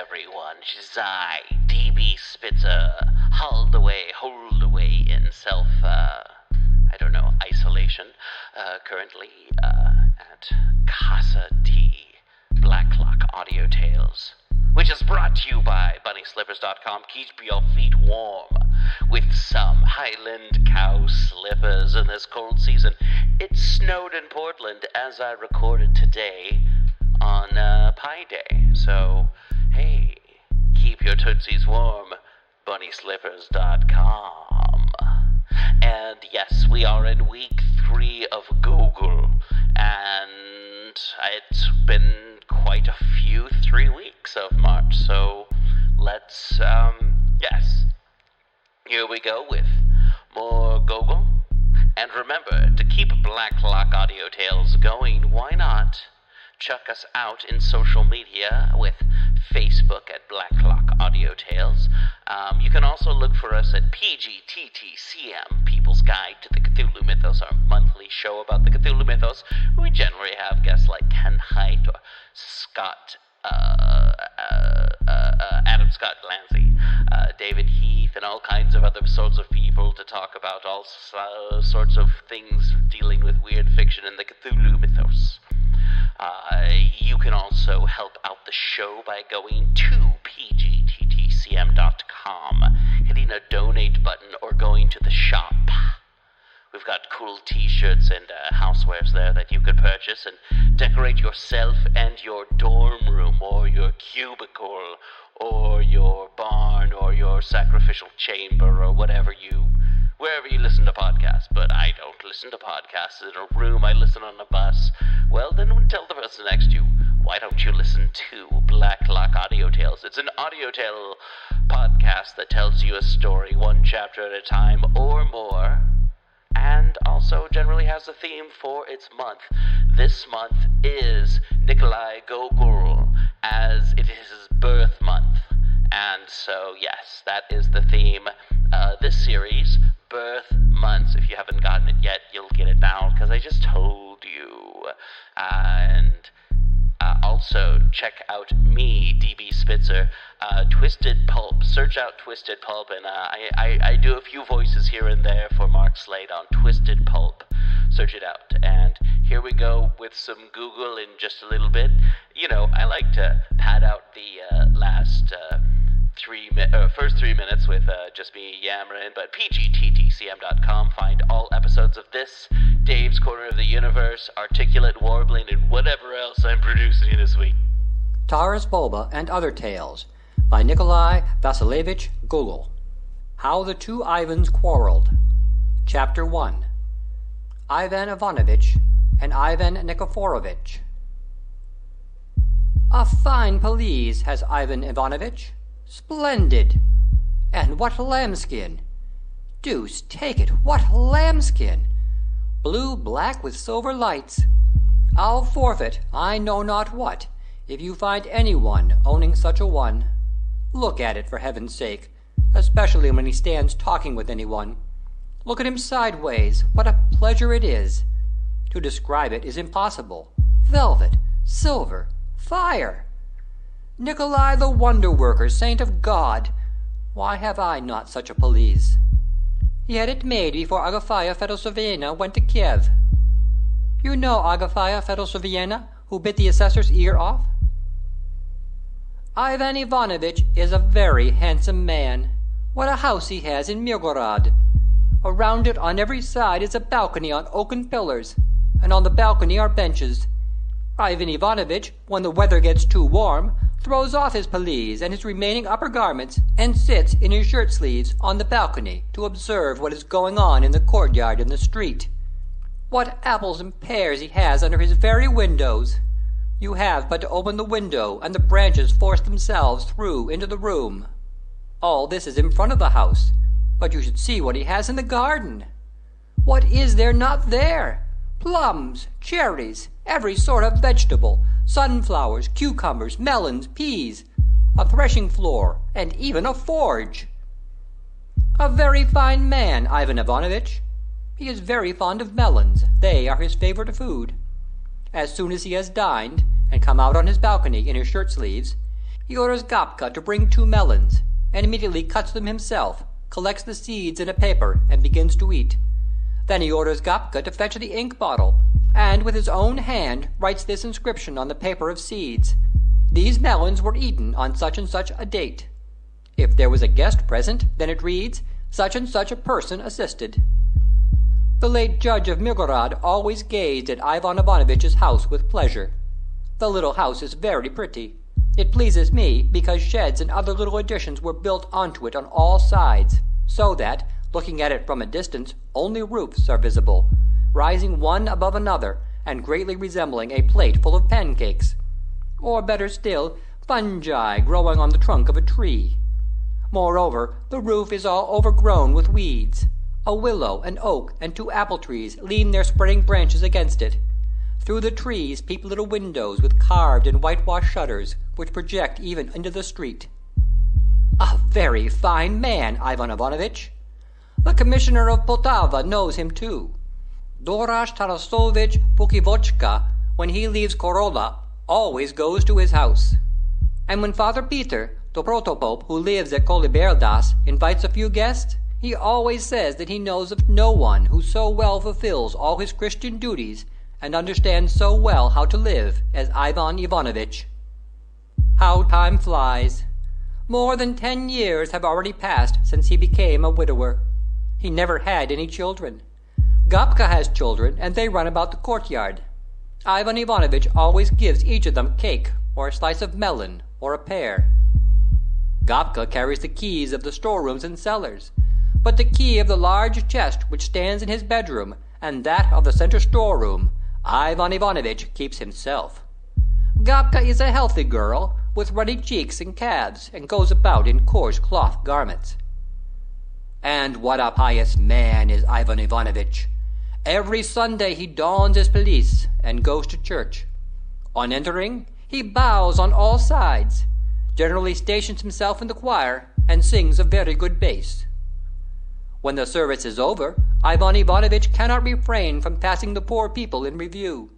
everyone. I, DB Spitzer, hold away in isolation, currently at Casa D, Blacklock Audio Tales, which is brought to you by BunnySlippers.com. Keep your feet warm with some Highland cow slippers in this cold season. It snowed in Portland as I recorded today on Pi Day, so hey, keep your tootsies warm, BunnySlippers.com. And yes, we are in week 3 of Gogol, and it's been quite a few 3 weeks of March, so let's, here we go with more Gogol. And remember, to keep Blacklock Audio Tales going, why not check us out in social media with Facebook at Blacklock Audio Tales. You can also look for us at PGttCM, People's Guide to the Cthulhu Mythos, our monthly show about the Cthulhu Mythos. We generally have guests like Ken Hite or Adam Scott Lancy, David Heath, and all kinds of other sorts of people to talk about all sorts of things dealing with weird fiction in the Cthulhu Mythos. You can also help out the show by going to PGttCM.com, hitting a donate button, or going to the shop. We've got cool t-shirts and housewares there that you could purchase and decorate yourself and your dorm room, or your cubicle, or your barn, or your sacrificial chamber, or wherever you listen to podcasts. But I don't listen to podcasts in a room, I listen on a bus. Well, then tell the person next to you, why don't you listen to Blacklock Audio Tales? It's an audio tale podcast that tells you a story one chapter at a time or more, and also generally has a theme for its month. This month is Nikolai Gogol, as it is his birth month. And so, yes, that is the theme. This series, Birth Months. If you haven't gotten it yet, you'll get it now, because I just told you. And also, check out me, DB Spitzer, Twisted Pulp. Search out Twisted Pulp, and I do a few voices here and there for Mark Slade on Twisted Pulp. Search it out. And here we go with some Google in just a little bit. You know, I like to pad out the first 3 minutes with just me yammering, but PGttCM.com. Find all episodes of this, Dave's Corner of the Universe, Articulate Warbling, and whatever else I'm producing this week. Taurus Bulba and Other Tales by Nikolai Vasilievich Gogol. How the Two Ivans Quarreled. Chapter 1. Ivan Ivanovich and Ivan Nikiforovich. A fine pelisse has Ivan Ivanovich. Splendid! And what lambskin! Deuce take it, what lambskin! Blue black with silver lights. I'll forfeit I know not what, if you find anyone owning such a one. Look at it, for heaven's sake, especially when he stands talking with anyone. Look at him sideways, what a pleasure it is! To describe it is impossible. Velvet, silver, fire! Nikolai the wonder-worker, saint of God! Why have I not such a pelisse? He had it made before Agafaya Fedosoviana went to Kiev. You know Agafaya Fedosoviana, who bit the assessor's ear off? Ivan Ivanovich is a very handsome man. What a house he has in Mirgorod! Around it on every side is a balcony on oaken pillars, and on the balcony are benches. Ivan Ivanovich, when the weather gets too warm, throws off his pelisse and his remaining upper garments, and sits in his shirt-sleeves on the balcony to observe what is going on in the courtyard and the street. What apples and pears he has under his very windows! You have but to open the window, and the branches force themselves through into the room. All this is in front of the house, but you should see what he has in the garden. What is there not there? Plums, cherries, every sort of vegetable, sunflowers, cucumbers, melons, peas, a threshing floor, and even a forge. A very fine man, Ivan Ivanovich. He is very fond of melons. They are his favorite food. As soon as he has dined, and come out on his balcony in his shirt-sleeves, He orders Gapka to bring 2 melons, and immediately cuts them himself, collects the seeds in a paper, and begins to eat. Then he orders Gapka to fetch the ink bottle, and with his own hand writes this inscription on the paper of seeds: "These melons were eaten on such and such a date." If there was a guest present, then it reads, "Such and such a person assisted." The late judge of Mirgorod always gazed at Ivan Ivanovitch's house with pleasure. The little house is very pretty. It pleases me because sheds and other little additions were built onto it on all sides, so that, looking at it from a distance, only roofs are visible, rising one above another, and greatly resembling a plate full of pancakes, or better still, fungi growing on the trunk of a tree. Moreover, the roof is all overgrown with weeds. A willow, an oak, and 2 apple trees lean their spreading branches against it. Through the trees peep little windows with carved and whitewashed shutters, which project even into the street. A very fine man, Ivan Ivanovitch. The commissioner of Poltava knows him too. Dorash Tarasovich Pukivochka, when he leaves Korola, always goes to his house. And when Father Peter, the protopope who lives at Koliberdas, invites a few guests, he always says that he knows of no one who so well fulfills all his Christian duties and understands so well how to live as Ivan Ivanovitch. How time flies! More than 10 years have already passed since he became a widower. He never had any children. Gapka has children, and they run about the courtyard. Ivan Ivanovitch always gives each of them cake, or a slice of melon, or a pear. Gapka carries the keys of the storerooms and cellars, but the key of the large chest which stands in his bedroom, and that of the center storeroom, Ivan Ivanovitch keeps himself. Gapka is a healthy girl, with ruddy cheeks and calves, and goes about in coarse cloth garments. And what a pious man is Ivan Ivanovitch! Every Sunday he dons his pelisse and goes to church. On entering, he bows on all sides, generally stations himself in the choir, and sings a very good bass. When the service is over, Ivan Ivanovitch cannot refrain from passing the poor people in review.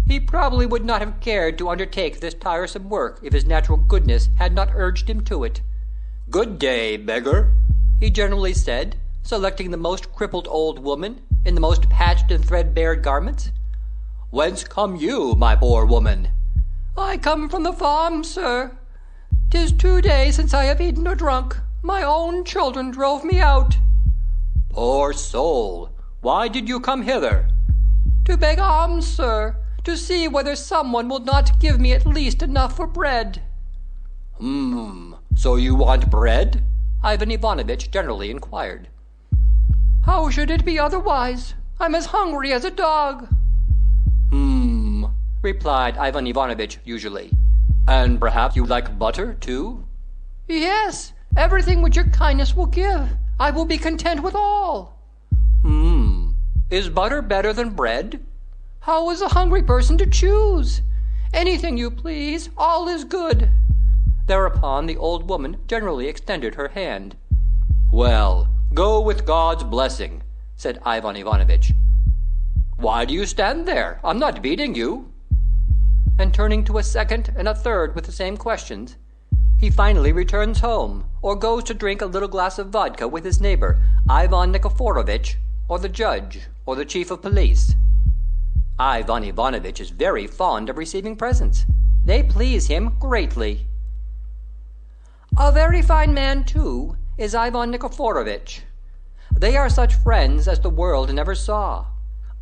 He probably would not have cared to undertake this tiresome work if his natural goodness had not urged him to it. "Good day, beggar," he generally said, selecting the most crippled old woman, in the most patched and threadbare garments. "Whence come you, my poor woman?" "I come from the farm, sir. 'Tis 2 days since I have eaten or drunk. My own children drove me out." "Poor soul! Why did you come hither?" "To beg alms, sir, to see whether someone will not give me at least enough for bread." So you want bread?" Ivan Ivanovitch generally inquired. "How should it be otherwise? I'm as hungry as a dog." Replied Ivan Ivanovitch usually. "And perhaps you like butter, too?" "Yes, everything which your kindness will give. I will be content with all." Is butter better than bread?" "How is a hungry person to choose? Anything you please, all is good." Thereupon the old woman generally extended her hand. "Well, go with God's blessing," said Ivan Ivanovitch. "Why do you stand there? I'm not beating you." And turning to a second and a third with the same questions, he finally returns home, or goes to drink a little glass of vodka with his neighbor, Ivan Nikiforovitch, or the judge, or the chief of police. Ivan Ivanovitch is very fond of receiving presents. They please him greatly. A very fine man, too, is Ivan Nikiforovitch. They are such friends as the world never saw.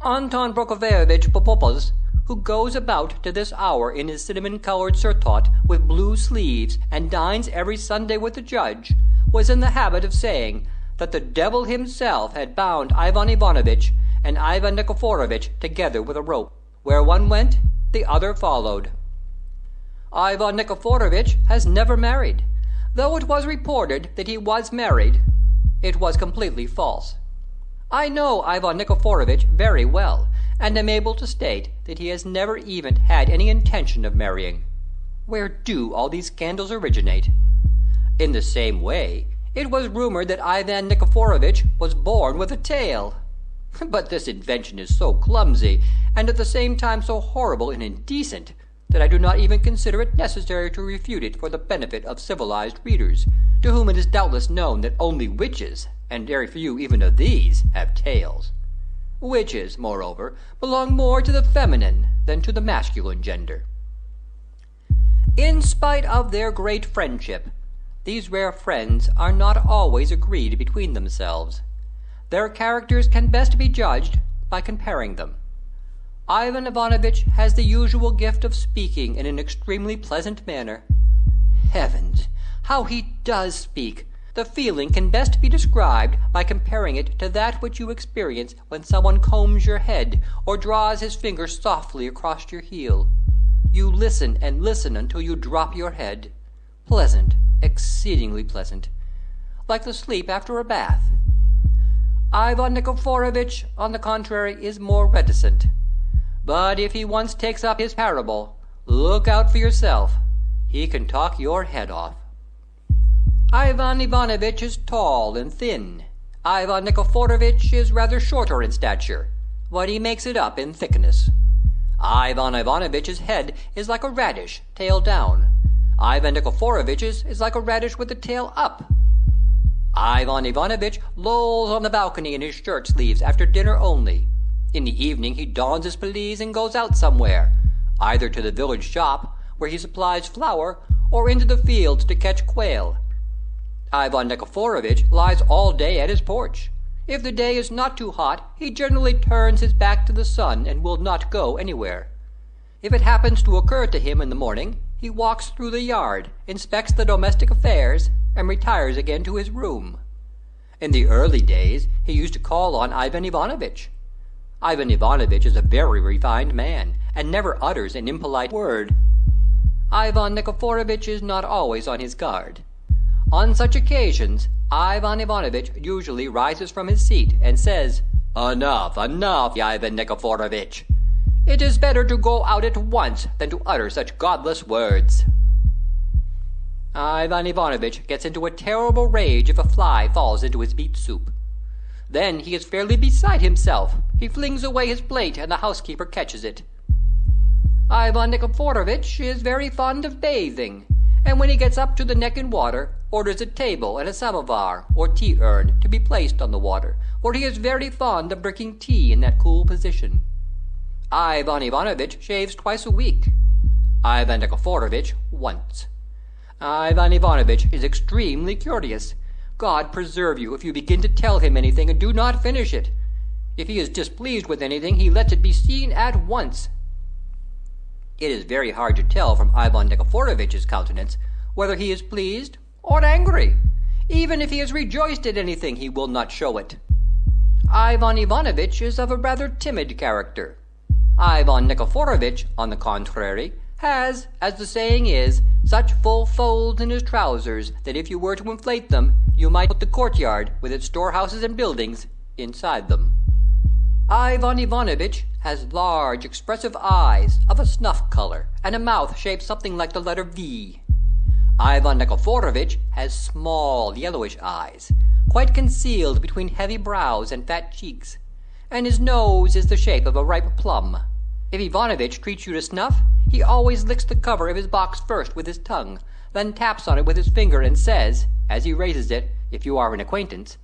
Anton Prokofyevitch Popopos, who goes about to this hour in his cinnamon-colored surtout with blue sleeves and dines every Sunday with the judge, was in the habit of saying that the devil himself had bound Ivan Ivanovitch and Ivan Nikiforovitch together with a rope. Where one went, the other followed. Ivan Nikiforovitch has never married. Though it was reported that he was married, it was completely false. I know Ivan Nikiforovitch very well, and am able to state that he has never even had any intention of marrying. Where do all these scandals originate? In the same way, it was rumored that Ivan Nikiforovitch was born with a tail. But this invention is so clumsy, and at the same time so horrible and indecent, that I do not even consider it necessary to refute it for the benefit of civilized readers, to whom it is doubtless known that only witches, and very few even of these, have tails. Witches, moreover, belong more to the feminine than to the masculine gender. In spite of their great friendship, these rare friends are not always agreed between themselves. Their characters can best be judged by comparing them. Ivan Ivanovitch has the usual gift of speaking in an extremely pleasant manner. Heavens, how he does speak! The feeling can best be described by comparing it to that which you experience when someone combs your head or draws his finger softly across your heel. You listen and listen until you drop your head. Pleasant, exceedingly pleasant, like the sleep after a bath. Ivan Nikiforovitch, on the contrary, is more reticent. But if he once takes up his parable, look out for yourself. He can talk your head off. Ivan Ivanovitch is tall and thin. Ivan Nikiforovitch is rather shorter in stature, but he makes it up in thickness. Ivan Ivanovitch's head is like a radish, tail down. Ivan Nikiforovitch's is like a radish with the tail up. Ivan Ivanovitch lolls on the balcony in his shirt sleeves after dinner only. In the evening he dons his pelisse and goes out somewhere, either to the village shop, where he supplies flour, or into the fields to catch quail. Ivan Nikiforovitch lies all day at his porch. If the day is not too hot, he generally turns his back to the sun and will not go anywhere. If it happens to occur to him in the morning, he walks through the yard, inspects the domestic affairs, and retires again to his room. In the early days he used to call on Ivan Ivanovitch. Ivan Ivanovitch is a very refined man, and never utters an impolite word. Ivan Nikiforovitch is not always on his guard. On such occasions, Ivan Ivanovitch usually rises from his seat and says, "Enough, enough, Ivan Nikiforovitch! It is better to go out at once than to utter such godless words." Ivan Ivanovitch gets into a terrible rage if a fly falls into his beet soup. Then he is fairly beside himself. He flings away his plate, and the housekeeper catches it. Ivan Nikiforovitch is very fond of bathing, and when he gets up to the neck in water, orders a table and a samovar, or tea-urn, to be placed on the water, for he is very fond of drinking tea in that cool position. Ivan Ivanovitch shaves twice a week. Ivan Nikiforovitch once. Ivan Ivanovitch is extremely curious. God preserve you if you begin to tell him anything and do not finish it. If he is displeased with anything, he lets it be seen at once. It is very hard to tell from Ivan Nikiforovitch's countenance whether he is pleased or angry. Even if he is rejoiced at anything, he will not show it. Ivan Ivanovitch is of a rather timid character. Ivan Nikiforovitch, on the contrary, has, as the saying is, such full folds in his trousers that if you were to inflate them, you might put the courtyard, with its storehouses and buildings, inside them. Ivan Ivanovitch has large, expressive eyes of a snuff color, and a mouth shaped something like the letter V. Ivan Nikiforovitch has small, yellowish eyes, quite concealed between heavy brows and fat cheeks, and his nose is the shape of a ripe plum. If Ivanovitch treats you to snuff, he always licks the cover of his box first with his tongue, then taps on it with his finger and says, as he raises it, if you are an acquaintance,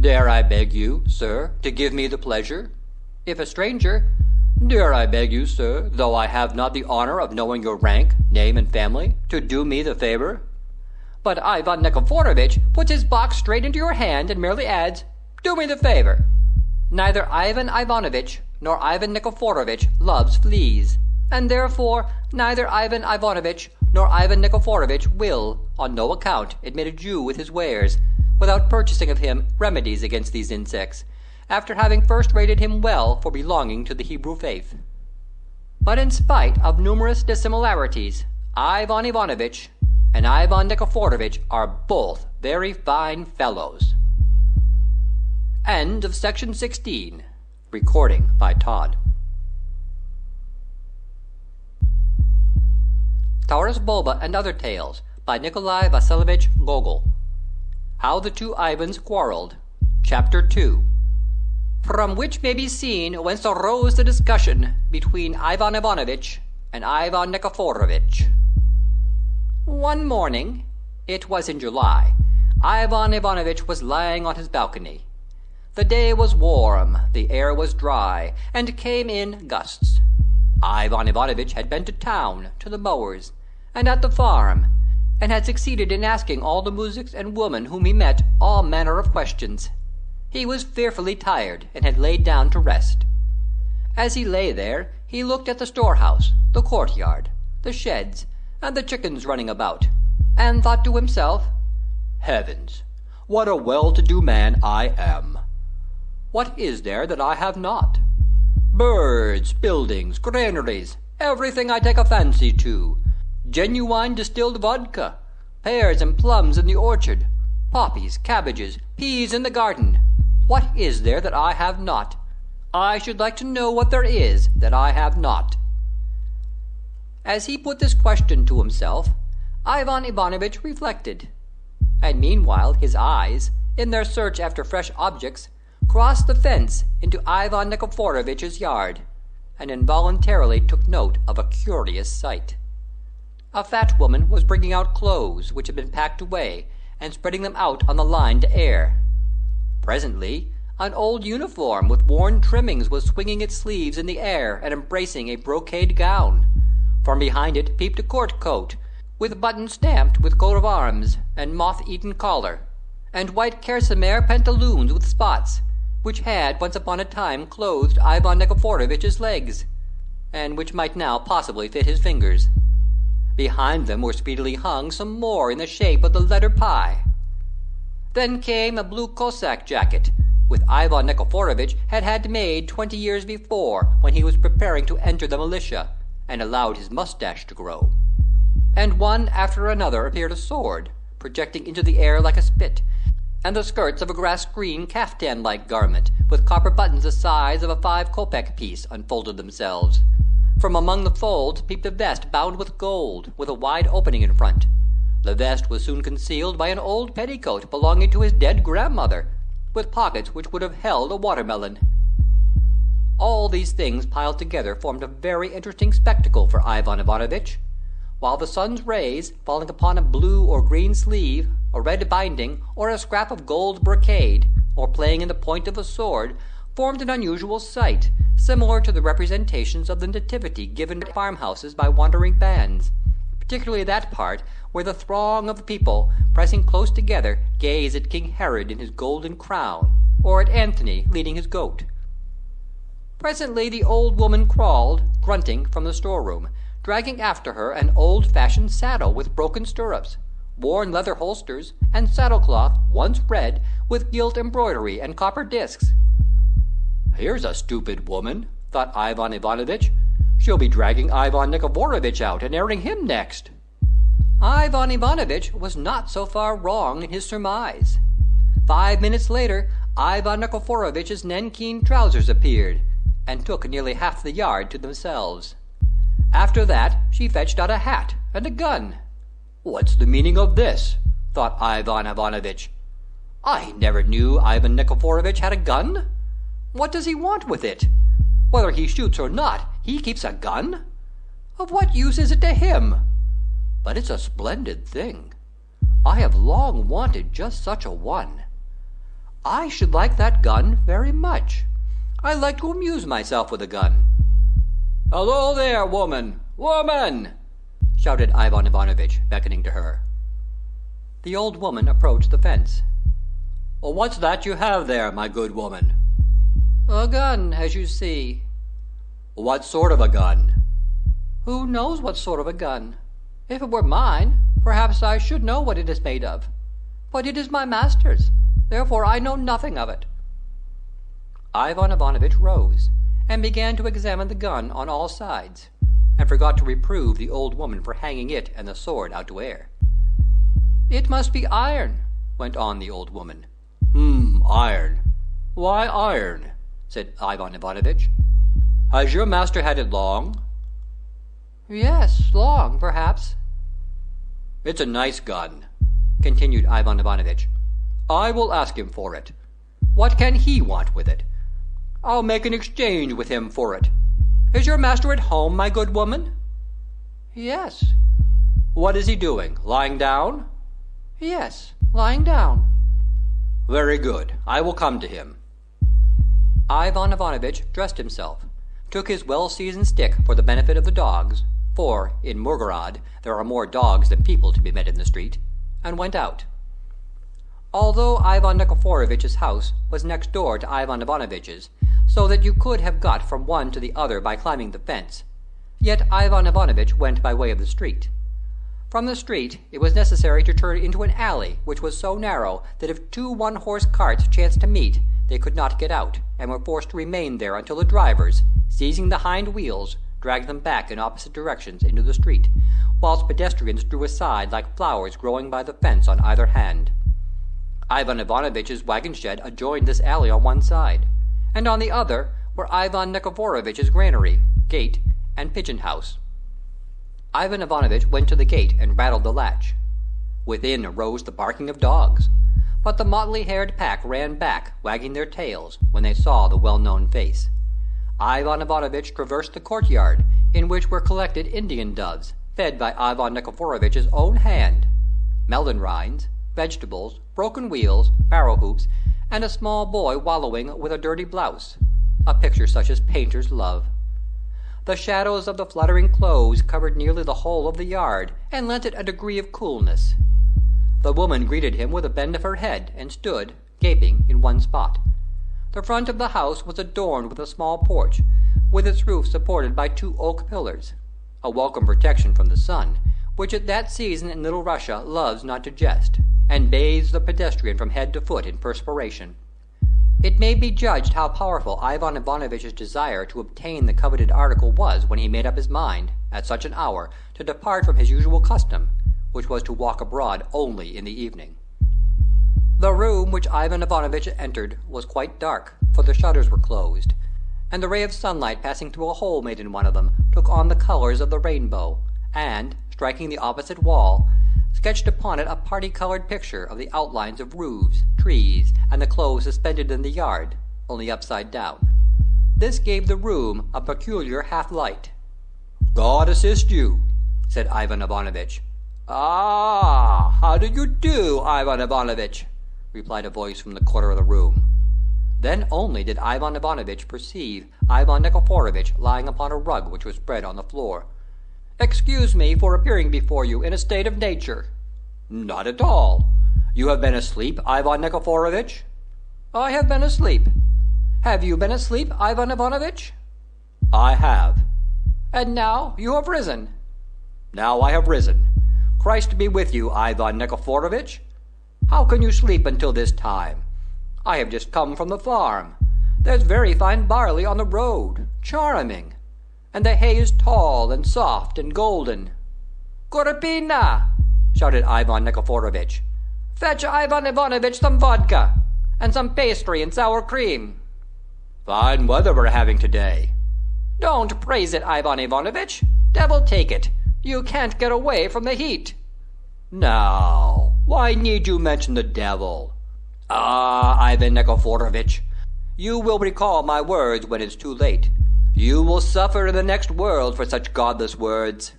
"Dare I beg you, sir, to give me the pleasure?" If a stranger, "Dare I beg you, sir, though I have not the honor of knowing your rank, name, and family, to do me the favor?" But Ivan Nikiforovitch puts his box straight into your hand and merely adds, "Do me the favor." Neither Ivan Ivanovitch nor Ivan Nikiforovitch loves fleas, and therefore neither Ivan Ivanovitch nor Ivan Nikiforovitch will, on no account, admit a Jew with his wares, without purchasing of him remedies against these insects, after having first rated him well for belonging to the Hebrew faith. But in spite of numerous dissimilarities, Ivan Ivanovitch and Ivan Nikiforovitch are both very fine fellows. End of section 16. Recording by Todd. Taurus Bulba and Other Tales by Nikolai Vasilievich Gogol. How the Two Ivans Quarreled. Chapter 2. From which may be seen whence arose the discussion between Ivan Ivanovitch and Ivan Nikiforovitch. One morning, it was in July, Ivan Ivanovitch was lying on his balcony. The day was warm, the air was dry, and came in gusts. Ivan Ivanovitch had been to town, to the mowers, and at the farm, and had succeeded in asking all the moujiks and women whom he met all manner of questions. He was fearfully tired, and had laid down to rest. As he lay there, he looked at the storehouse, the courtyard, the sheds, and the chickens running about, and thought to himself, "Heavens, what a well-to-do man I am! What is there that I have not? Birds, buildings, granaries, everything I take a fancy to. Genuine distilled vodka, pears and plums in the orchard, poppies, cabbages, peas in the garden. What is there that I have not? I should like to know what there is that I have not." As he put this question to himself, Ivan Ivanovitch reflected, and meanwhile his eyes, in their search after fresh objects, crossed the fence into Ivan Nikiforovitch's yard, and involuntarily took note of a curious sight. A fat woman was bringing out clothes which had been packed away, and spreading them out on the line to air. Presently, an old uniform with worn trimmings was swinging its sleeves in the air and embracing a brocade gown. From behind it peeped a court coat, with buttons stamped with coat of arms, and moth-eaten collar, and white kerseymere pantaloons with spots, which had once upon a time clothed Ivan Nikiforovitch's legs, and which might now possibly fit his fingers. Behind them were speedily hung some more in the shape of the letter pie. Then came a blue Cossack jacket, which Ivan Nikiforovitch had had made 20 years before, when he was preparing to enter the militia, and allowed his moustache to grow. And one after another appeared a sword, projecting into the air like a spit, and the skirts of a grass-green caftan-like garment, with copper buttons the size of a 5-kopeck piece, unfolded themselves. From among the folds peeped a vest bound with gold, with a wide opening in front. The vest was soon concealed by an old petticoat belonging to his dead grandmother, with pockets which would have held a watermelon. All these things piled together formed a very interesting spectacle for Ivan Ivanovitch, while the sun's rays, falling upon a blue or green sleeve, a red binding, or a scrap of gold brocade, or playing in the point of a sword, formed an unusual sight, similar to the representations of the Nativity given at farmhouses by wandering bands, particularly that part where the throng of people, pressing close together, gaze at King Herod in his golden crown, or at Anthony leading his goat. Presently the old woman crawled, grunting, from the storeroom, dragging after her an old-fashioned saddle with broken stirrups, worn leather holsters, and saddlecloth, once red, with gilt embroidery and copper discs. "Here's a stupid woman," thought Ivan Ivanovitch. "She'll be dragging Ivan Nikiforovitch out and airing him next." Ivan Ivanovitch was not so far wrong in his surmise. 5 minutes later, Ivan Nikiforovitch's nankeen trousers appeared, and took nearly half the yard to themselves. After that she fetched out a hat and a gun. "What's the meaning of this?" thought Ivan Ivanovitch. "I never knew Ivan Nikiforovitch had a gun. What does he want with it? Whether he shoots or not, he keeps a gun. Of what use is it to him? But it's a splendid thing. I have long wanted just such a one. I should like that gun very much. I like to amuse myself with a gun." "Hello there, woman! Woman!" shouted Ivan Ivanovitch, beckoning to her. The old woman approached the fence. "What's that you have there, my good woman?" "A gun, as you see." "What sort of a gun?" "Who knows what sort of a gun? If it were mine, perhaps I should know what it is made of. But it is my master's, therefore I know nothing of it." Ivan Ivanovitch rose, and began to examine the gun on all sides, and forgot to reprove the old woman for hanging it and the sword out to air. "It must be iron," went on the old woman. Iron. Why iron?" said Ivan Ivanovitch. "Has your master had it long?" "Yes, long, perhaps." "It's a nice gun," continued Ivan Ivanovitch. "I will ask him for it. What can he want with it? I'll make an exchange with him for it. Is your master at home, my good woman?" Yes. What is he doing? Lying down? Yes, lying down. Very good. I will come to him. Ivan Ivanovitch dressed himself, took his well-seasoned stick for the benefit of the dogs, for in Mirgorod there are more dogs than people to be met in the street, and went out. Although Ivan Nikiforovitch's house was next door to Ivan Ivanovitch's, so that you could have got from one to the other by climbing the fence, yet Ivan Ivanovitch went by way of the street. From the street it was necessary to turn into an alley which was so narrow that if two one-horse carts chanced to meet, they could not get out, and were forced to remain there until the drivers, seizing the hind wheels, dragged them back in opposite directions into the street, whilst pedestrians drew aside like flowers growing by the fence on either hand. Ivan Ivanovitch's wagon-shed adjoined this alley on one side, and on the other were Ivan Nikiforovitch's granary, gate, and pigeon-house. Ivan Ivanovitch went to the gate and rattled the latch. Within arose the barking of dogs, but the motley-haired pack ran back, wagging their tails, when they saw the well-known face. Ivan Ivanovitch traversed the courtyard, in which were collected Indian doves, fed by Ivan Nikiforovitch's own hand, melon rinds, vegetables, broken wheels, barrow hoops, and a small boy wallowing with a dirty blouse, a picture such as painters love. The shadows of the fluttering clothes covered nearly the whole of the yard, and lent it a degree of coolness. The woman greeted him with a bend of her head, and stood, gaping, in one spot. The front of the house was adorned with a small porch, with its roof supported by two oak pillars, a welcome protection from the sun, which at that season in Little Russia loves not to jest, and bathes the pedestrian from head to foot in perspiration. It may be judged how powerful Ivan Ivanovitch's desire to obtain the coveted article was when he made up his mind, at such an hour, to depart from his usual custom, which was to walk abroad only in the evening. The room which Ivan Ivanovitch entered was quite dark, for the shutters were closed, and the ray of sunlight passing through a hole made in one of them took on the colors of the rainbow, and, striking the opposite wall, sketched upon it a party-colored picture of the outlines of roofs, trees, and the clothes suspended in the yard, only upside down. This gave the room a peculiar half-light. God assist you, said Ivan Ivanovitch. Ah, how do you do, Ivan Ivanovitch? Replied a voice from the corner of the room. Then only did Ivan Ivanovitch perceive Ivan Nikiforovitch lying upon a rug which was spread on the floor. Excuse me for appearing before you in a state of nature. Not at all. You have been asleep, Ivan Nikiforovitch? I have been asleep. Have you been asleep, Ivan Ivanovitch? I have. And now you have risen. Now I have risen. Christ be with you, Ivan Nikiforovitch. How can you sleep until this time? I have just come from the farm. There's very fine barley on the road. Charming. And the hay is tall and soft and golden. Kurapina! Shouted Ivan Nikiforovitch. Fetch Ivan Ivanovitch some vodka, and some pastry and sour cream. Fine weather we're having today. Don't praise it, Ivan Ivanovitch. Devil take it. You can't get away from the heat. Now, why need you mention the devil? Ah, Ivan Nikiforovitch, you will recall my words when it's too late. You will suffer in the next world for such godless words.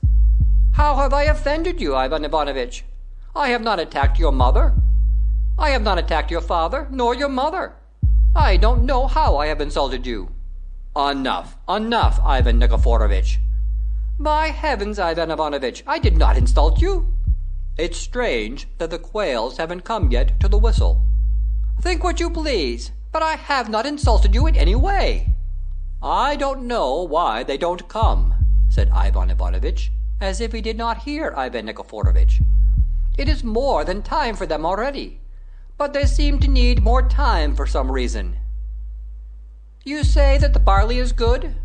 How have I offended you, Ivan Ivanovitch? I have not attacked your mother. I have not attacked your father, nor your mother. I don't know how I have insulted you. Enough, enough, Ivan Nikiforovitch. By heavens, Ivan Ivanovitch, I did not insult you. It's strange that the quails haven't come yet to the whistle. Think what you please, but I have not insulted you in any way. I don't know why they don't come, said Ivan Ivanovitch, as if he did not hear Ivan Nikiforovitch. It is more than time for them already, but they seem to need more time for some reason. You say that the barley is good?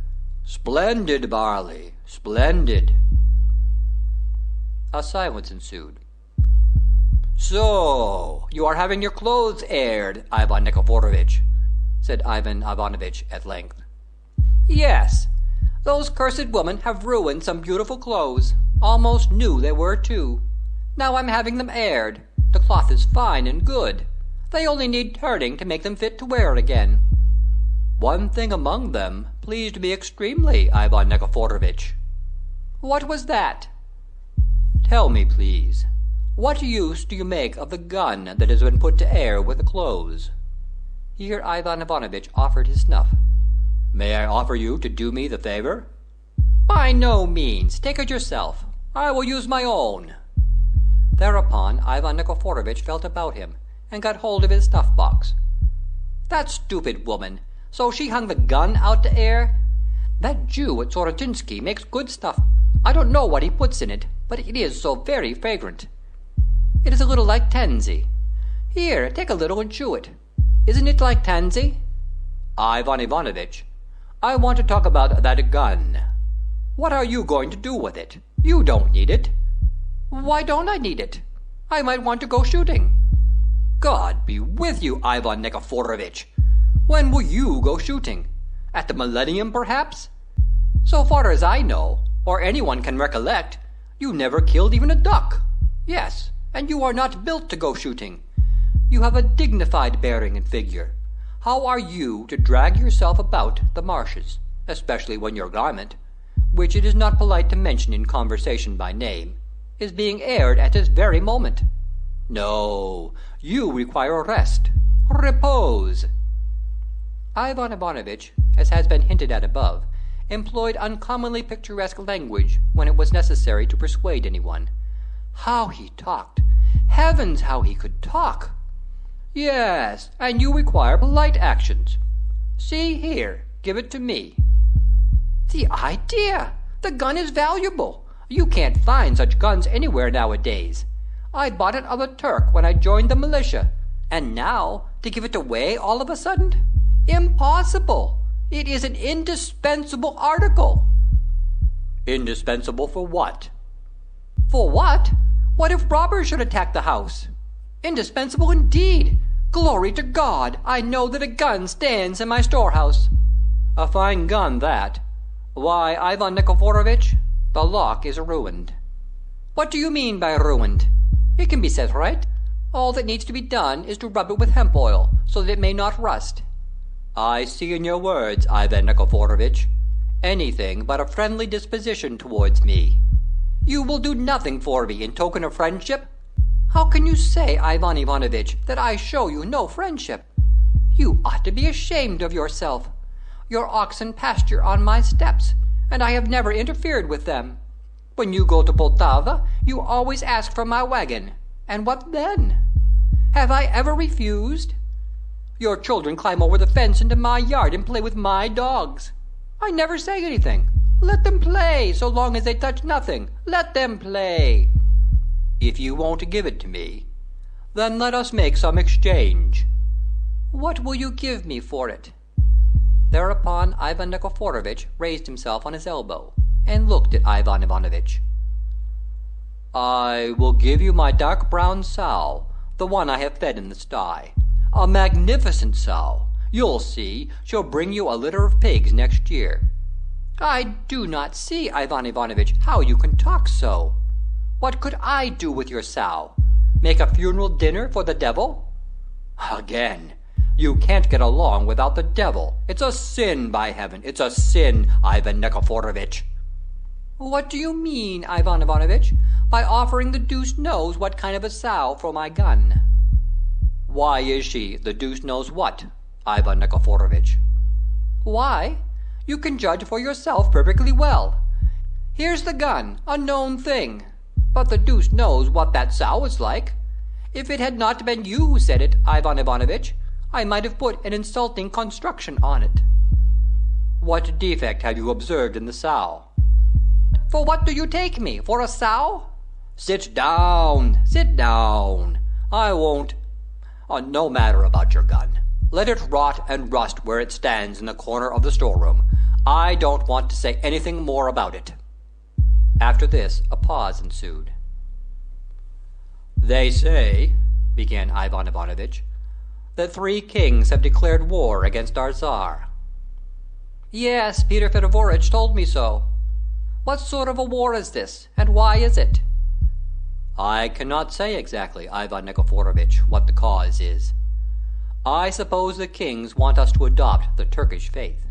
Splendid barley, splendid. A silence ensued. So, you are having your clothes aired, Ivan Nikiforovitch, said Ivan Ivanovitch at length. Yes, those cursed women have ruined some beautiful clothes, almost new they were, too. Now I'm having them aired. The cloth is fine and good. They only need turning to make them fit to wear it again. One thing among them pleased me extremely, Ivan Nikiforovitch. What was that? Tell me, please, what use do you make of the gun that has been put to air with the clothes?" Here Ivan Ivanovitch offered his snuff. "May I offer you to do me the favor?" "By no means. Take it yourself. I will use my own." Thereupon Ivan Nikiforovitch felt about him, and got hold of his snuff-box. "That stupid woman! So she hung the gun out to air? That Jew at Sorotinsky makes good stuff. I don't know what he puts in it, but it is so very fragrant. It is a little like tansy. Here, take a little and chew it. Isn't it like tansy?" "Ivan Ivanovitch, I want to talk about that gun. What are you going to do with it? You don't need it." "Why don't I need it? I might want to go shooting." "God be with you, Ivan Nikiforovitch! When will you go shooting? At the millennium, perhaps? So far as I know, or anyone can recollect, you never killed even a duck. Yes, and you are not built to go shooting. You have a dignified bearing and figure. How are you to drag yourself about the marshes, especially when your garment, which it is not polite to mention in conversation by name, is being aired at this very moment? No, you require rest, repose." Ivan Ivanovitch, as has been hinted at above, employed uncommonly picturesque language when it was necessary to persuade anyone. How he talked! Heavens, how he could talk! "Yes, and you require polite actions. See here, give it to me." The idea! The gun is valuable. You can't find such guns anywhere nowadays. I bought it of a Turk when I joined the militia, and now to give it away all of a sudden? Impossible! It is an indispensable article. "Indispensable for what?" For what? What if robbers should attack the house? Indispensable indeed! Glory to God, I know that a gun stands in my storehouse." "A fine gun, that. Why, Ivan Nikiforovitch, the lock is ruined." "What do you mean by ruined? It can be set right. All that needs to be done is to rub it with hemp oil, so that it may not rust." "I see in your words, Ivan Nikiforovitch, anything but a friendly disposition towards me." "You will do nothing for me in token of friendship? How can you say, Ivan Ivanovitch, that I show you no friendship? You ought to be ashamed of yourself. Your oxen pasture on my steps, and I have never interfered with them. When you go to Poltava, you always ask for my wagon. And what then? Have I ever refused? Your children climb over the fence into my yard and play with my dogs. I never say anything. Let them play, so long as they touch nothing. Let them play." "If you won't give it to me, then let us make some exchange." "What will you give me for it?" Thereupon Ivan Nikiforovitch raised himself on his elbow, and looked at Ivan Ivanovitch. "I will give you my dark brown sow, the one I have fed in the sty. A magnificent sow. You'll see, she'll bring you a litter of pigs next year." "I do not see, Ivan Ivanovitch, how you can talk so. What could I do with your sow? Make a funeral dinner for the devil?" "Again, you can't get along without the devil. It's a sin, by heaven, it's a sin, Ivan Nikiforovitch." "What do you mean, Ivan Ivanovitch, by offering the deuce knows what kind of a sow for my gun?" "Why is she the deuce knows what, Ivan Nikiforovitch?" "Why? You can judge for yourself perfectly well. Here's the gun, a known thing. But the deuce knows what that sow is like. If it had not been you who said it, Ivan Ivanovitch, I might have put an insulting construction on it." "What defect have you observed in the sow?" "For what do you take me? For a sow?" Sit down, sit down. I won't. No matter about your gun. Let it rot and rust where it stands in the corner of the storeroom. I don't want to say anything more about it." After this, a pause ensued. "They say," began Ivan Ivanovitch, "that 3 kings have declared war against our Tsar." "Yes, Peter Fedorovitch told me so. What sort of a war is this, and why is it?" "I cannot say exactly, Ivan Nikiforovitch, what the cause is. I suppose the kings want us to adopt the Turkish faith."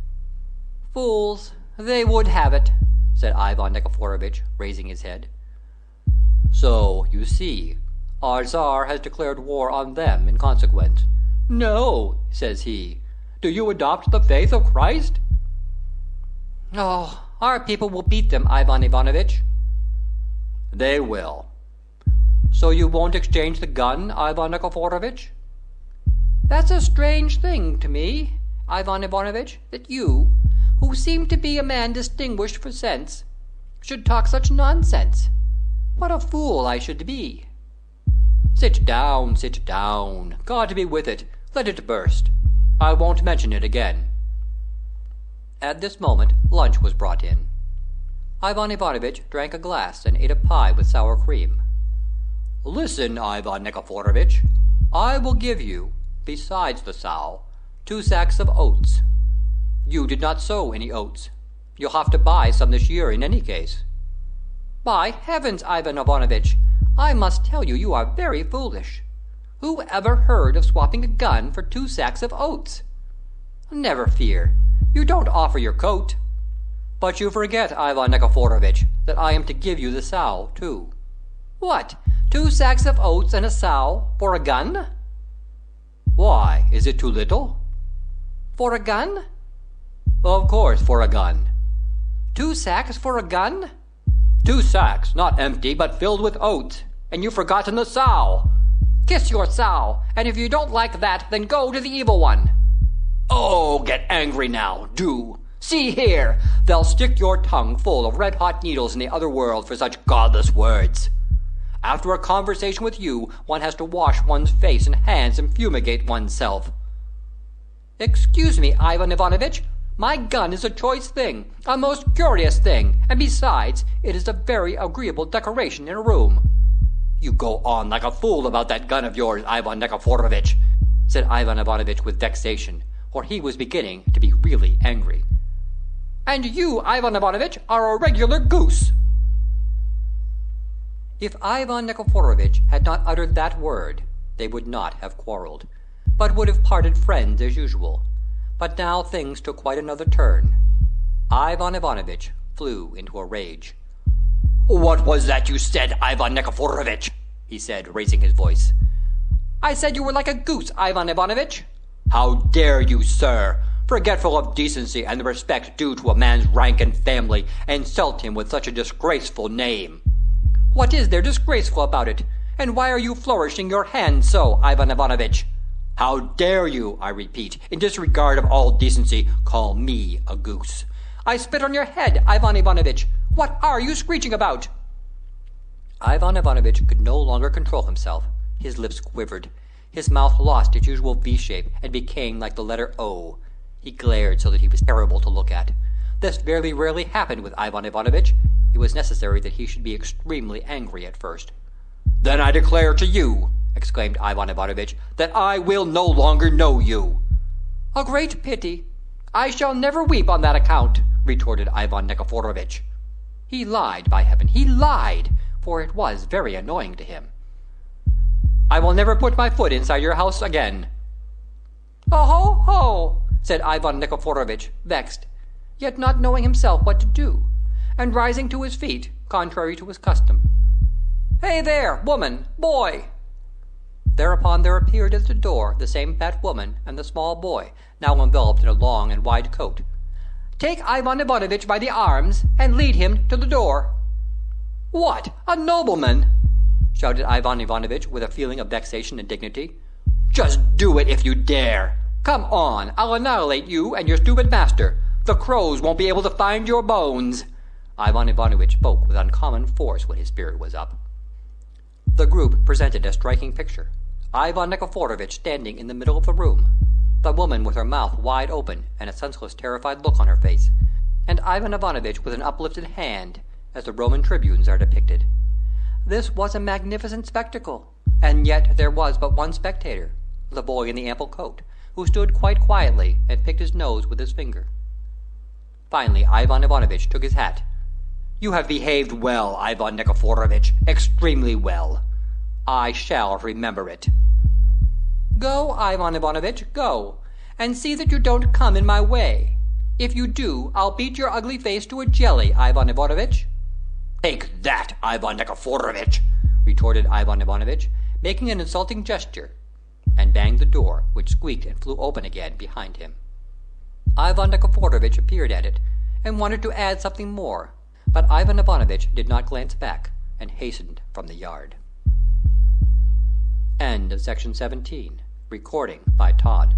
"Fools! They would have it," said Ivan Nikiforovitch, raising his head. So, you see, our Tsar has declared war on them in consequence. No, says he. Do you adopt the faith of Christ? Oh, our people will beat them, Ivan Ivanovitch. They will. So you won't exchange the gun, Ivan Nikiforovitch? That's a strange thing to me, Ivan Ivanovitch, that you, who seem to be a man distinguished for sense, should talk such nonsense. What a fool I should be. Sit down, sit down. God be with it. Let it burst. I won't mention it again. At this moment, lunch was brought in. Ivan Ivanovitch drank a glass and ate a pie with sour cream. Listen, Ivan Nikiforovitch, I will give you, besides the sow, 2 sacks of oats. You did not sow any oats. You'll have to buy some this year in any case. By heavens, Ivan Ivanovitch, I must tell you you are very foolish. Who ever heard of swapping a gun for 2 sacks of oats? Never fear, you don't offer your coat. But you forget, Ivan Nikiforovitch, that I am to give you the sow, too. What, 2 sacks of oats and a sow for a gun? Why, is it too little? For a gun? Of course, for a gun. 2 sacks for a gun? 2 sacks, not empty, but filled with oats, and you've forgotten the sow. Kiss your sow, and if you don't like that, then go to the evil one. Oh, get angry now, do. See here, they'll stick your tongue full of red-hot needles in the other world for such godless words. After a conversation with you, one has to wash one's face and hands and fumigate oneself. Excuse me, Ivan Ivanovitch, my gun is a choice thing, a most curious thing, and besides, it is a very agreeable decoration in a room. You go on like a fool about that gun of yours, Ivan Nikiforovitch, said Ivan Ivanovitch with vexation, for he was beginning to be really angry. And you, Ivan Ivanovitch, are a regular goose. If Ivan Nikiforovitch had not uttered that word, they would not have quarreled, but would have parted friends as usual. But now things took quite another turn. Ivan Ivanovitch flew into a rage. What was that you said, Ivan Nikiforovitch? He said, raising his voice. I said you were like a goose, Ivan Ivanovitch. How dare you, sir, forgetful of decency and the respect due to a man's rank and family, insult him with such a disgraceful name? What is there disgraceful about it? And why are you flourishing your hand so, Ivan Ivanovitch? How dare you, I repeat, in disregard of all decency, call me a goose? I spit on your head, Ivan Ivanovitch. What are you screeching about? Ivan Ivanovitch could no longer control himself. His lips quivered. His mouth lost its usual V-shape and became like the letter O. He glared so that he was terrible to look at. This very rarely happened with Ivan Ivanovitch. It was necessary that he should be extremely angry at first. Then I declare to you, exclaimed Ivan Ivanovitch, that I will no longer know you. A great pity. I shall never weep on that account, retorted Ivan Nikiforovitch. He lied, by heaven, he lied, for it was very annoying to him. I will never put my foot inside your house again. Ho, ho, ho, said Ivan Nikiforovitch, vexed, yet not knowing himself what to do, and rising to his feet, contrary to his custom. Hey there, woman, boy! Thereupon there appeared at the door the same fat woman and the small boy, now enveloped in a long and wide coat. Take Ivan Ivanovitch by the arms and lead him to the door. What, a nobleman? Shouted Ivan Ivanovitch with a feeling of vexation and dignity. Just do it if you dare. Come on, I'll annihilate you and your stupid master. The crows won't be able to find your bones. Ivan Ivanovitch spoke with uncommon force when his spirit was up. The group presented a striking picture. Ivan Nikiforovitch standing in the middle of the room, the woman with her mouth wide open and a senseless, terrified look on her face, and Ivan Ivanovitch with an uplifted hand, as the Roman tribunes are depicted. This was a magnificent spectacle, and yet there was but one spectator, the boy in the ample coat, who stood quite quietly and picked his nose with his finger. Finally, Ivan Ivanovitch took his hat. You have behaved well, Ivan Nikiforovitch, extremely well. I shall remember it. Go, Ivan Ivanovitch, go, and see that you don't come in my way. If you do, I'll beat your ugly face to a jelly, Ivan Ivanovitch. Take that, Ivan Nikiforovitch, retorted Ivan Ivanovitch, making an insulting gesture, and banged the door, which squeaked and flew open again behind him. Ivan Nikiforovitch appeared at it, and wanted to add something more, but Ivan Ivanovitch did not glance back, and hastened from the yard. End of section 17. Recording by Todd.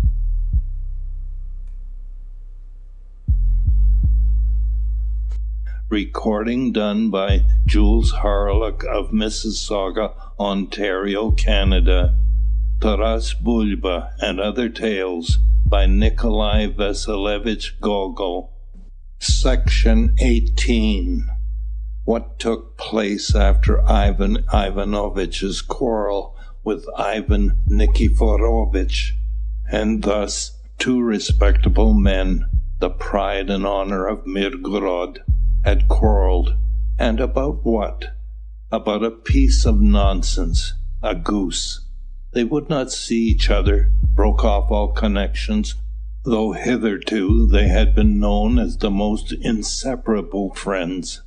Recording done by Jules Harlock of Mississauga, Ontario, Canada. Taras Bulba and Other Tales by Nikolai Vasilevich Gogol. Section 18. What took place after Ivan Ivanovitch's quarrel with Ivan Nikiforovitch, and thus two respectable men, the pride and honor of Mirgorod, had quarreled. And about what? About a piece of nonsense, a goose. They would not see each other, broke off all connections, though hitherto they had been known as the most inseparable friends.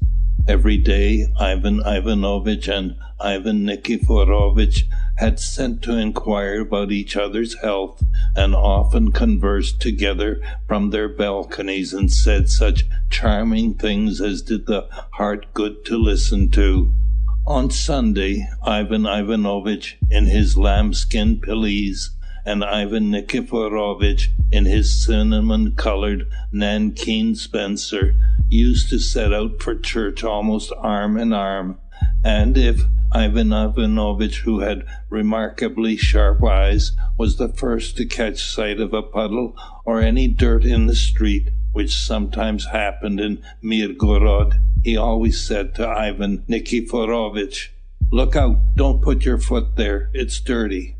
Every day Ivan Ivanovitch and Ivan Nikiforovitch had sent to inquire about each other's health, and often conversed together from their balconies, and said such charming things as did the heart good to listen to. On Sunday, Ivan Ivanovitch, in his lambskin pelisse, and Ivan Nikiforovitch, in his cinnamon-coloured nankeen spencer, used to set out for church almost arm in arm, and if Ivan Ivanovitch, who had remarkably sharp eyes, was the first to catch sight of a puddle or any dirt in the street, which sometimes happened in Mirgorod, he always said to Ivan Nikiforovitch, "Look out, don't put your foot there, it's dirty."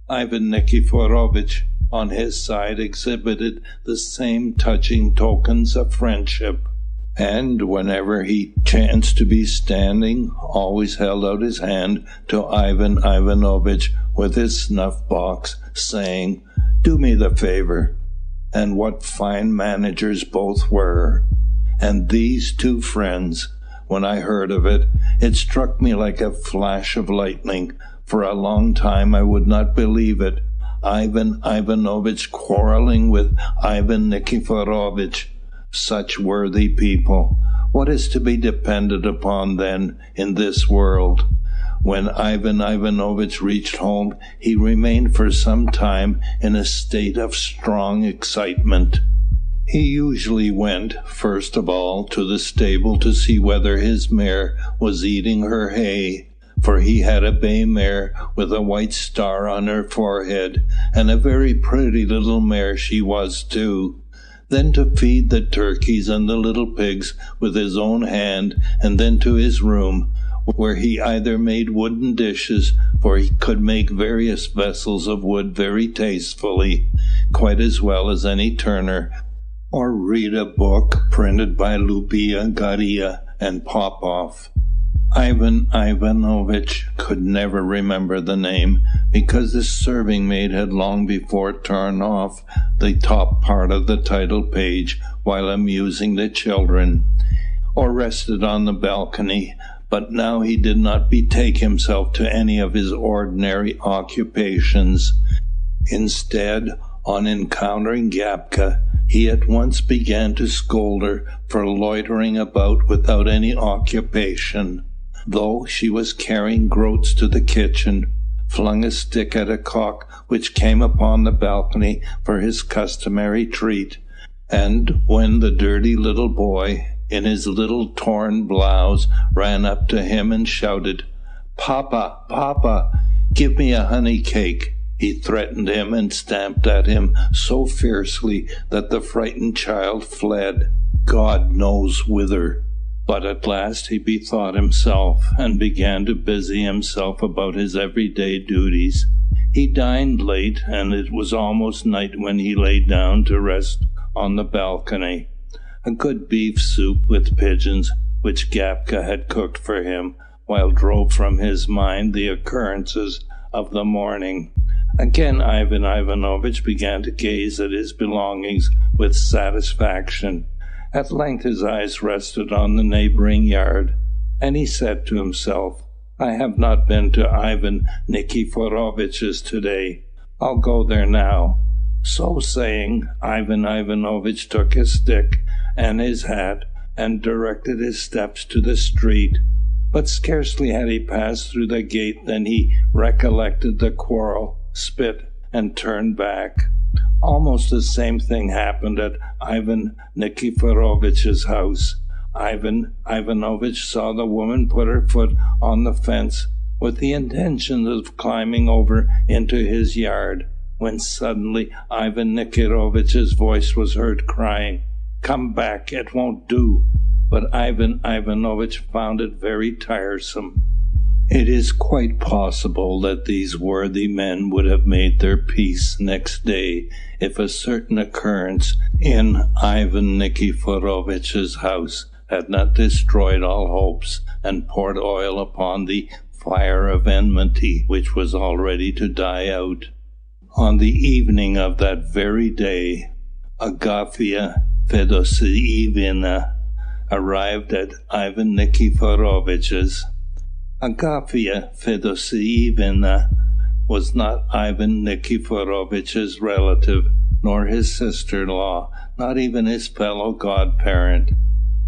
Ivan Nikiforovitch, on his side, exhibited the same touching tokens of friendship, and whenever he chanced to be standing, always held out his hand to Ivan Ivanovitch with his snuff-box, saying, "Do me the favor." And what fine managers both were. And these two friends, when I heard of it, it struck me like a flash of lightning. For a long time I would not believe it. Ivan Ivanovitch quarrelling with Ivan Nikiforovitch. Such worthy people. What is to be depended upon, then, in this world? When Ivan Ivanovitch reached home, he remained for some time in a state of strong excitement. He usually went, first of all, to the stable to see whether his mare was eating her hay, for he had a bay mare with a white star on her forehead, and a very pretty little mare she was too. Then to feed the turkeys and the little pigs with his own hand, and then to his room, where he either made wooden dishes, for he could make various vessels of wood very tastefully, quite as well as any turner, or read a book printed by Lubia Garia and Popov. Ivan Ivanovitch could never remember the name, because the serving-maid had long before torn off the top part of the title page while amusing the children, or rested on the balcony, but now he did not betake himself to any of his ordinary occupations. Instead, on encountering Gapka, he at once began to scold her for loitering about without any occupation, though she was carrying groats to the kitchen, flung a stick at a cock which came upon the balcony for his customary treat, and when the dirty little boy, in his little torn blouse, ran up to him and shouted, "Papa, Papa, give me a honey cake," he threatened him and stamped at him so fiercely that the frightened child fled, God knows whither. But at last he bethought himself, and began to busy himself about his everyday duties. He dined late, and it was almost night when he lay down to rest on the balcony. A good beef soup with pigeons, which Gapka had cooked for him, while drove from his mind the occurrences of the morning. Again Ivan Ivanovitch began to gaze at his belongings with satisfaction. At length his eyes rested on the neighbouring yard, and he said to himself, I have not been to Ivan Nikiforovich's today. I'll go there now." So saying, Ivan Ivanovich took his stick and his hat and directed his steps to the street. But scarcely had he passed through the gate than he recollected the quarrel, spit, and turned back. Almost the same thing happened at Ivan Nikiforovich's house. Ivan Ivanovich saw the woman put her foot on the fence with the intention of climbing over into his yard, when suddenly Ivan Nikiforovich's voice was heard crying, "Come back, it won't do." But Ivan Ivanovich found it very tiresome. It is quite possible that these worthy men would have made their peace next day if a certain occurrence in Ivan Nikiforovich's house had not destroyed all hopes and poured oil upon the fire of enmity which was already to die out. On the evening of that very day, Agafia Fedosyevna arrived at Ivan Nikiforovich's. Agafia Fedosyevna was not Ivan Nikiforovich's relative, nor his sister-in-law, not even his fellow godparent.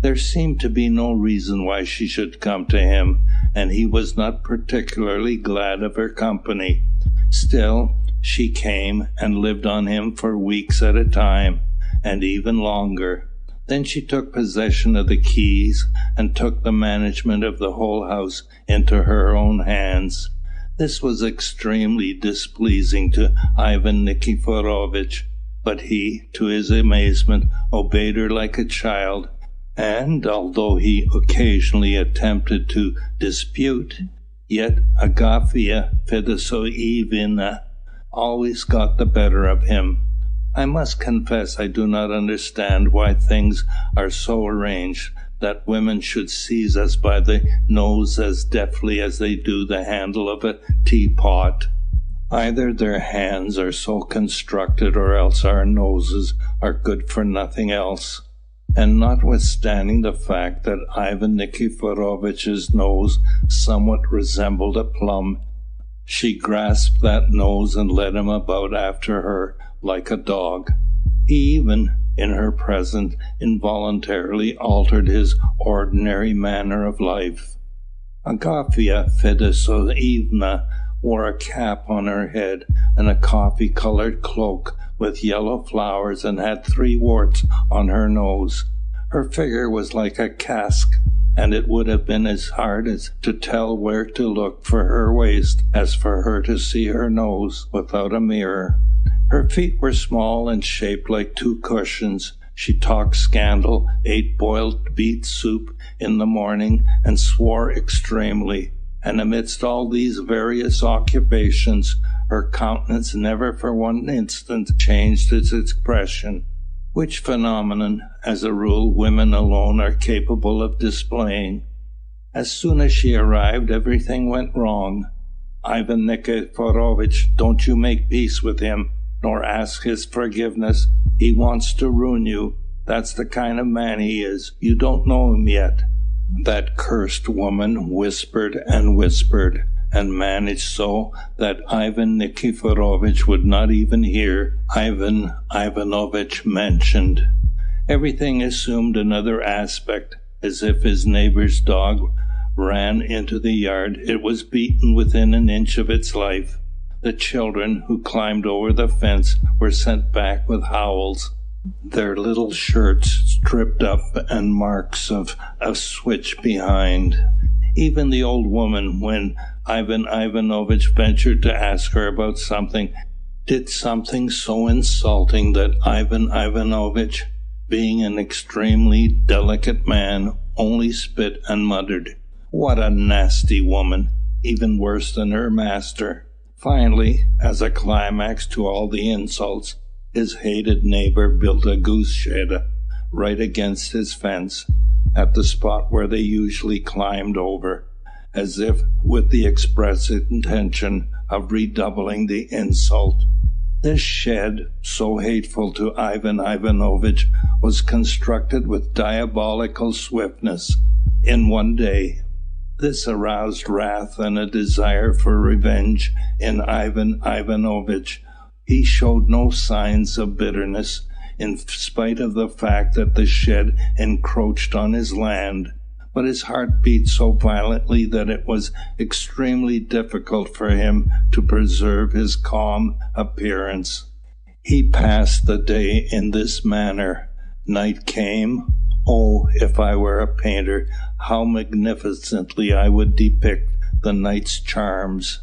There seemed to be no reason why she should come to him, and he was not particularly glad of her company. Still, she came and lived on him for weeks at a time, and even longer. Then she took possession of the keys and took the management of the whole house into her own hands. This was extremely displeasing to Ivan Nikiforovich, but he, to his amazement, obeyed her like a child, and although he occasionally attempted to dispute, yet Agafia Fedosyevna always got the better of him. I must confess I do not understand why things are so arranged that women should seize us by the nose as deftly as they do the handle of a teapot. Either their hands are so constructed or else our noses are good for nothing else. And notwithstanding the fact that Ivan Nikiforovich's nose somewhat resembled a plum, she grasped that nose and led him about after her like a dog. He even, in her presence, involuntarily altered his ordinary manner of life. Agafia Fedosyevna wore a cap on her head and a coffee-coloured cloak with yellow flowers, and had 3 warts on her nose. Her figure was like a cask, and it would have been as hard as to tell where to look for her waist as for her to see her nose without a mirror. Her feet were small and shaped like 2 cushions. She talked scandal, ate boiled beet soup in the morning, and swore extremely. And amidst all these various occupations, her countenance never for one instant changed its expression, which phenomenon, as a rule, women alone are capable of displaying. As soon as she arrived, everything went wrong. Ivan Nikiforovich, don't you make peace with him, nor ask his forgiveness. He wants to ruin you. That's the kind of man he is. You don't know him yet. That cursed woman whispered and whispered, and managed so that Ivan Nikiforovich would not even hear Ivan Ivanovich mentioned. Everything assumed another aspect, as if his neighbor's dog ran into the yard. It was beaten within an inch of its life. The children who climbed over the fence were sent back with howls, their little shirts stripped up and marks of a switch behind. Even the old woman, when Ivan Ivanovich ventured to ask her about something, did something so insulting that Ivan Ivanovich, being an extremely delicate man, only spit and muttered, "What a nasty woman, even worse than her master." Finally, as a climax to all the insults, his hated neighbor built a goose shed right against his fence, at the spot where they usually climbed over, as if with the express intention of redoubling the insult. This shed, so hateful to Ivan Ivanovich, was constructed with diabolical swiftness. In one day, This aroused wrath and a desire for revenge in Ivan Ivanovich. He showed no signs of bitterness, in spite of the fact that the shed encroached on his land, but his heart beat so violently that it was extremely difficult for him to preserve his calm appearance. He passed the day in this manner. Night came. Oh, if I were a painter, how magnificently I would depict the night's charms.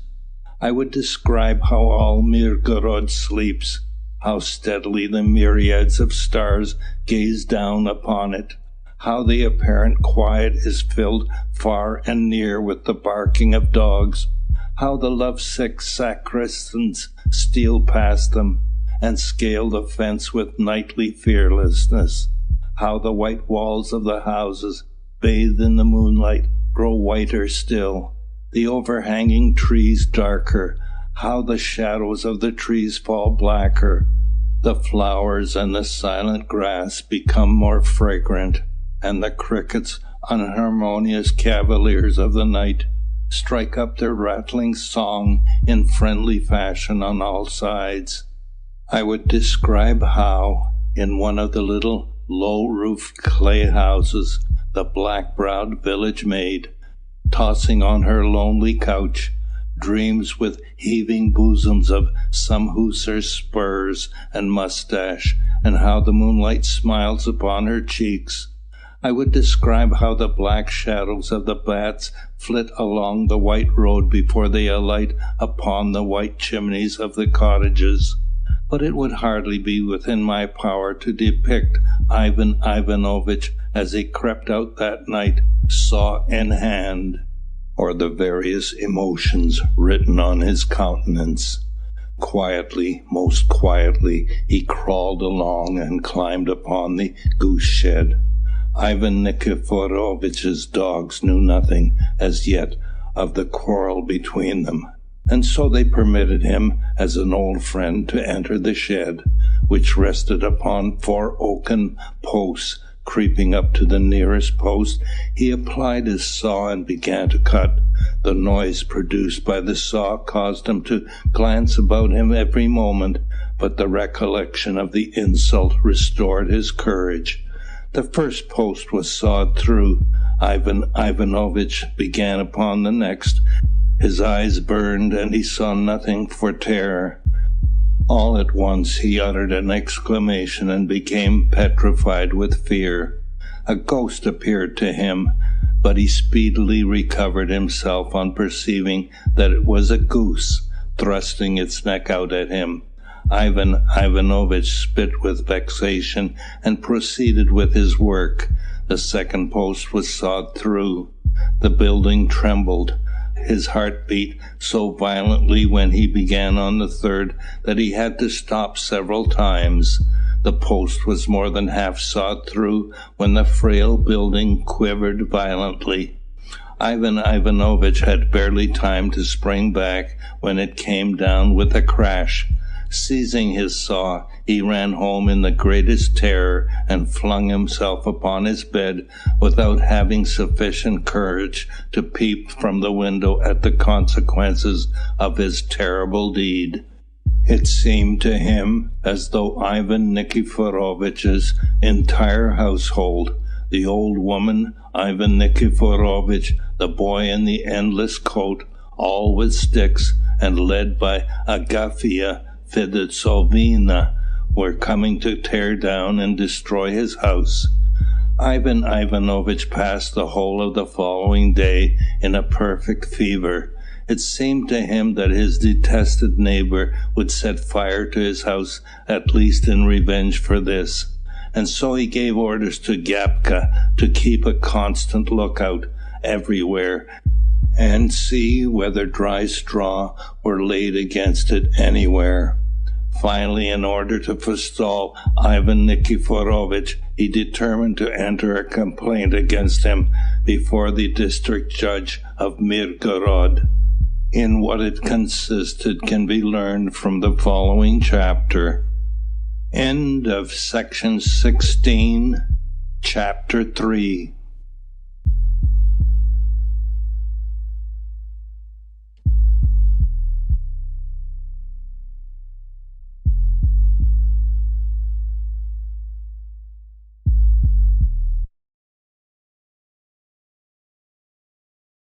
I would describe how all Mirgorod sleeps, how steadily the myriads of stars gaze down upon it, how the apparent quiet is filled far and near with the barking of dogs, how the lovesick sacristans steal past them and scale the fence with nightly fearlessness, how the white walls of the houses, bathed in the moonlight, grow whiter still, the overhanging trees darker, how the shadows of the trees fall blacker, the flowers and the silent grass become more fragrant, and the crickets, unharmonious cavaliers of the night, strike up their rattling song in friendly fashion on all sides. I would describe how, in one of the little low-roofed clay houses, the black-browed village maid, tossing on her lonely couch, dreams with heaving bosoms of some hussar's spurs and mustache, and how the moonlight smiles upon her cheeks. I would describe how the black shadows of the bats flit along the white road before they alight upon the white chimneys of the cottages. But it would hardly be within my power to depict Ivan Ivanovich as he crept out that night, saw in hand, or the various emotions written on his countenance. Quietly, most quietly, he crawled along and climbed upon the goose shed. Ivan Nikiforovich's dogs knew nothing, as yet, of the quarrel between them, and so they permitted him, as an old friend, to enter the shed, which rested upon 4 oaken posts. Creeping up to the nearest post, he applied his saw and began to cut. The noise produced by the saw caused him to glance about him every moment, but the recollection of the insult restored his courage. The first post was sawed through. Ivan Ivanovich began upon the next. His eyes burned, and he saw nothing for terror. All at once he uttered an exclamation and became petrified with fear. A ghost appeared to him, but he speedily recovered himself on perceiving that it was a goose, thrusting its neck out at him. Ivan Ivanovich spit with vexation and proceeded with his work. The second post was sawed through. The building trembled. His heart beat so violently when he began on the third that he had to stop several times. The post was more than half sawed through when the frail building quivered violently. Ivan Ivanovich had barely time to spring back when it came down with a crash. Seizing his saw, he ran home in the greatest terror and flung himself upon his bed without having sufficient courage to peep from the window at the consequences of his terrible deed. It seemed to him as though Ivan Nikiforovich's entire household, the old woman, Ivan Nikiforovich, the boy in the endless coat, all with sticks, and led by Agafia Fedosovina, were coming to tear down and destroy his house. Ivan Ivanovich passed the whole of the following day in a perfect fever. It seemed to him that his detested neighbor would set fire to his house, at least in revenge for this, and so he gave orders to Gapka to keep a constant lookout everywhere and see whether dry straw were laid against it anywhere. Finally, in order to forestall Ivan Nikiforovich, he determined to enter a complaint against him before the district judge of Mirgorod. In what it consisted can be learned from the following chapter. End of section 16, chapter 3.